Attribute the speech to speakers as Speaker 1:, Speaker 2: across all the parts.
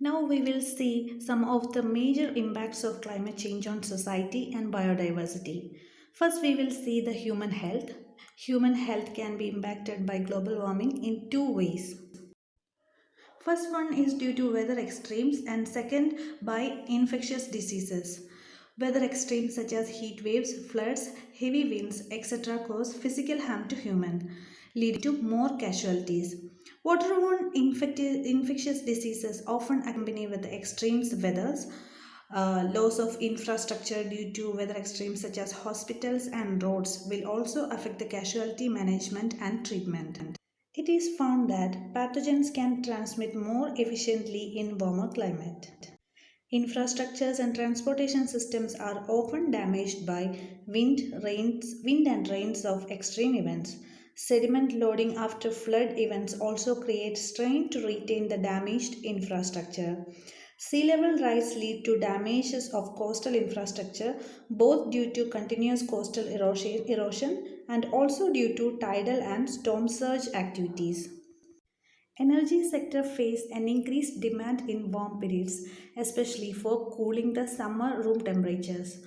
Speaker 1: Now we will see some of the major impacts of climate change on society and biodiversity. First, we will see the human health. Human health can be impacted by global warming in two ways. First one is due to weather extremes and second by infectious diseases. Weather extremes such as heat waves, floods, heavy winds, etc. cause physical harm to human, leading to more casualties. Waterborne infectious diseases often accompany with extreme weathers. Loss of infrastructure due to weather extremes such as hospitals and roads will also affect the casualty management and treatment. It is found that pathogens can transmit more efficiently in warmer climate. Infrastructures and transportation systems are often damaged by wind and rains of extreme events. Sediment loading after flood events also creates strain to retain the damaged infrastructure. Sea level rise lead to damages of coastal infrastructure both due to continuous coastal erosion and also due to tidal and storm surge activities. Energy sector face an increased demand in warm periods, especially for cooling the summer room temperatures.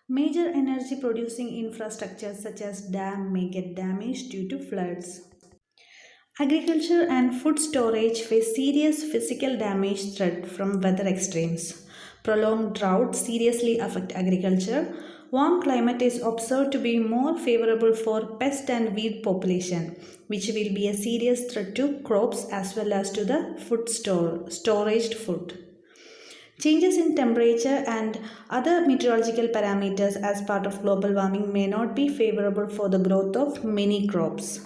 Speaker 1: Major energy producing infrastructures such as dam may get damaged due to floods. Agriculture and food storage face serious physical damage threat from weather extremes. Prolonged drought seriously affect agriculture. Warm climate is observed to be more favorable for pest and weed population, which will be a serious threat to crops as well as to the storaged food. Changes in temperature and other meteorological parameters as part of global warming may not be favorable for the growth of many crops.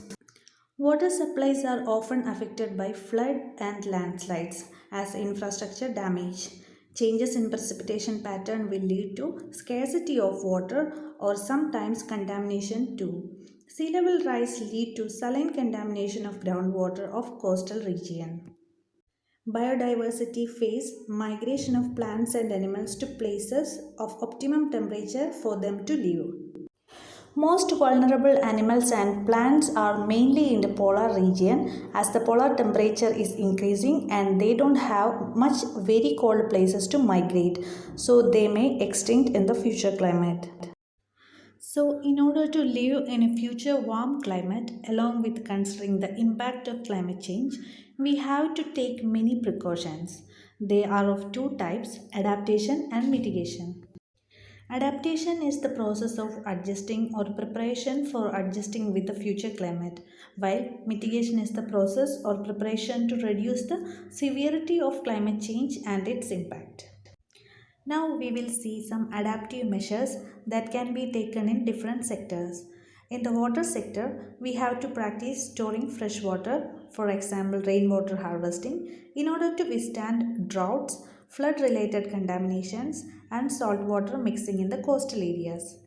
Speaker 1: Water supplies are often affected by flood and landslides as infrastructure damage. Changes in precipitation pattern will lead to scarcity of water or sometimes contamination too. Sea level rise lead to saline contamination of groundwater of coastal region. Biodiversity face migration of plants and animals to places of optimum temperature for them to live. Most vulnerable animals and plants are mainly in the polar region as the polar temperature is increasing and they don't have much very cold places to migrate, so they may extinct in the future climate. So, in order to live in a future warm climate, along with considering the impact of climate change, we have to take many precautions. They are of two types, adaptation and mitigation. Adaptation is the process of adjusting or preparation for adjusting with the future climate, while mitigation is the process or preparation to reduce the severity of climate change and its impact. Now we will see some adaptive measures that can be taken in different sectors. In the water sector, we have to practice storing fresh water, for example, rainwater harvesting, in order to withstand droughts, flood related contaminations, and saltwater mixing in the coastal areas.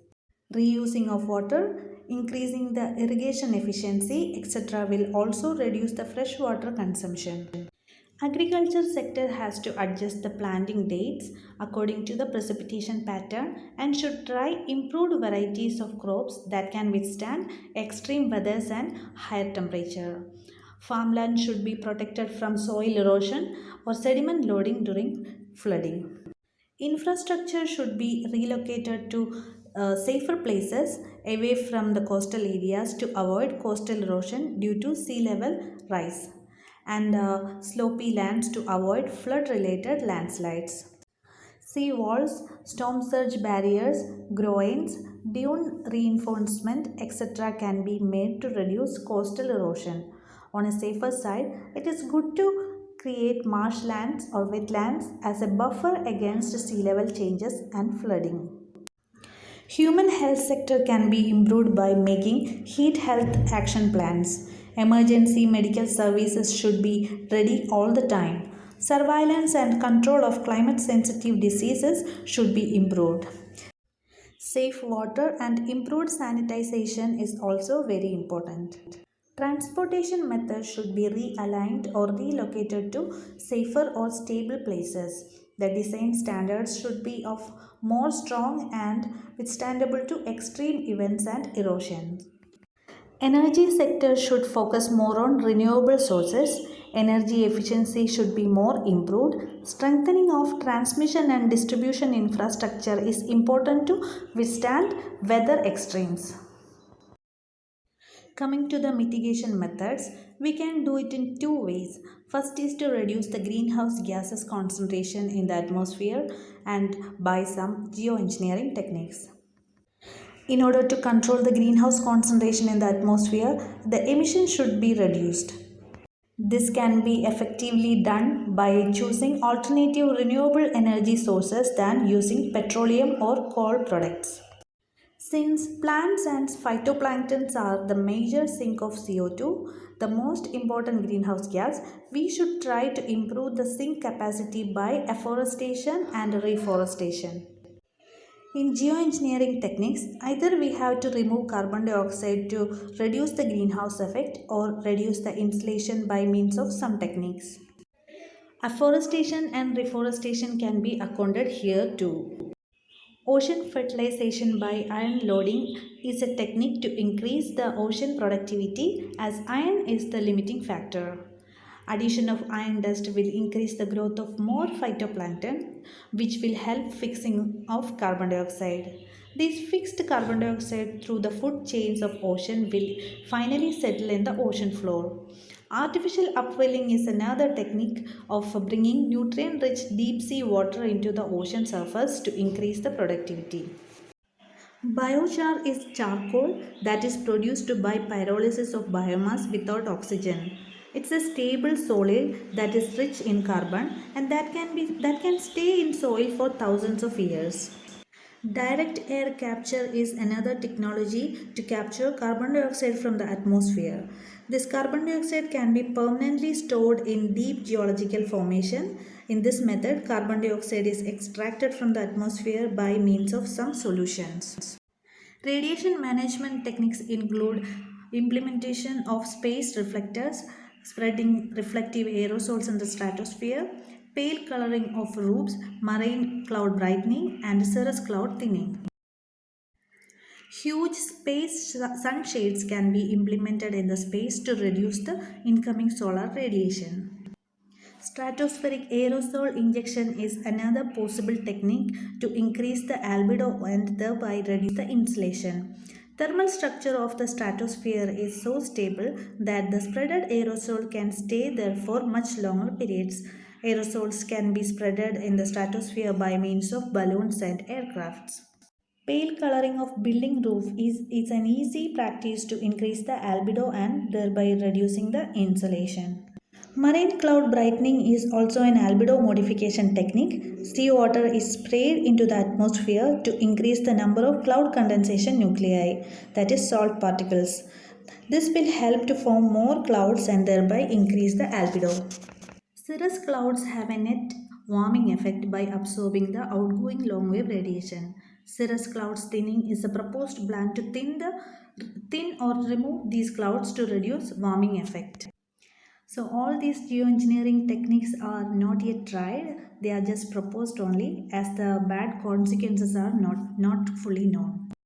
Speaker 1: Reusing of water, increasing the irrigation efficiency, etc., will also reduce the freshwater consumption. Agriculture sector has to adjust the planting dates according to the precipitation pattern and should try improved varieties of crops that can withstand extreme weathers and higher temperature. Farmland should be protected from soil erosion or sediment loading during flooding. Infrastructure should be relocated to safer places away from the coastal areas to avoid coastal erosion due to sea level rise and slopey lands to avoid flood related landslides. Sea walls, storm surge barriers, groins, dune reinforcement, etc. can be made to reduce coastal erosion. On a safer side, it is good to create marshlands or wetlands as a buffer against sea level changes and flooding. Human health sector can be improved by making heat health action plans. Emergency medical services should be ready all the time. Surveillance and control of climate sensitive diseases should be improved. Safe water and improved sanitization is also very important. Transportation methods should be realigned or relocated to safer or stable places. The design standards should be of more strong and withstandable to extreme events and erosion. Energy sector should focus more on renewable sources. Energy efficiency should be more improved. Strengthening of transmission and distribution infrastructure is important to withstand weather extremes. Coming to the mitigation methods, we can do it in two ways. First is to reduce the greenhouse gases concentration in the atmosphere and by some geoengineering techniques. In order to control the greenhouse concentration in the atmosphere, the emission should be reduced. This can be effectively done by choosing alternative renewable energy sources than using petroleum or coal products. Since plants and phytoplanktons are the major sink of CO2, the most important greenhouse gas, we should try to improve the sink capacity by afforestation and reforestation. In geoengineering techniques, either we have to remove carbon dioxide to reduce the greenhouse effect or reduce the insulation by means of some techniques. Afforestation and reforestation can be accounted here too. Ocean fertilization by iron loading is a technique to increase the ocean productivity as iron is the limiting factor. Addition of iron dust will increase the growth of more phytoplankton, which will help fixing of carbon dioxide. This fixed carbon dioxide through the food chains of ocean will finally settle in the ocean floor. Artificial upwelling is another technique of bringing nutrient-rich deep sea water into the ocean surface to increase the productivity. Biochar is charcoal that is produced by pyrolysis of biomass without oxygen. It's a stable solid that is rich in carbon and that can stay in soil for thousands of years. Direct air capture is another technology to capture carbon dioxide from the atmosphere. This carbon dioxide can be permanently stored in deep geological formation. In this method, carbon dioxide is extracted from the atmosphere by means of some solutions. Radiation management techniques include implementation of space reflectors, spreading reflective aerosols in the stratosphere, pale coloring of roofs, marine cloud brightening, and cirrus cloud thinning. Huge space sunshades can be implemented in the space to reduce the incoming solar radiation. Stratospheric aerosol injection is another possible technique to increase the albedo and thereby reduce the insulation. Thermal structure of the stratosphere is so stable that the spreaded aerosol can stay there for much longer periods. Aerosols can be spreaded in the stratosphere by means of balloons and aircrafts. Pale coloring of building roof is an easy practice to increase the albedo and thereby reducing the insulation. Marine cloud brightening is also an albedo modification technique. Seawater is sprayed into the atmosphere to increase the number of cloud condensation nuclei, that is, salt particles. This will help to form more clouds and thereby increase the albedo. Cirrus clouds have a net warming effect by absorbing the outgoing long wave radiation. Cirrus clouds thinning is a proposed plan to thin or remove these clouds to reduce warming effect. So all these geoengineering techniques are not yet tried. They are just proposed only as the bad consequences are not fully known.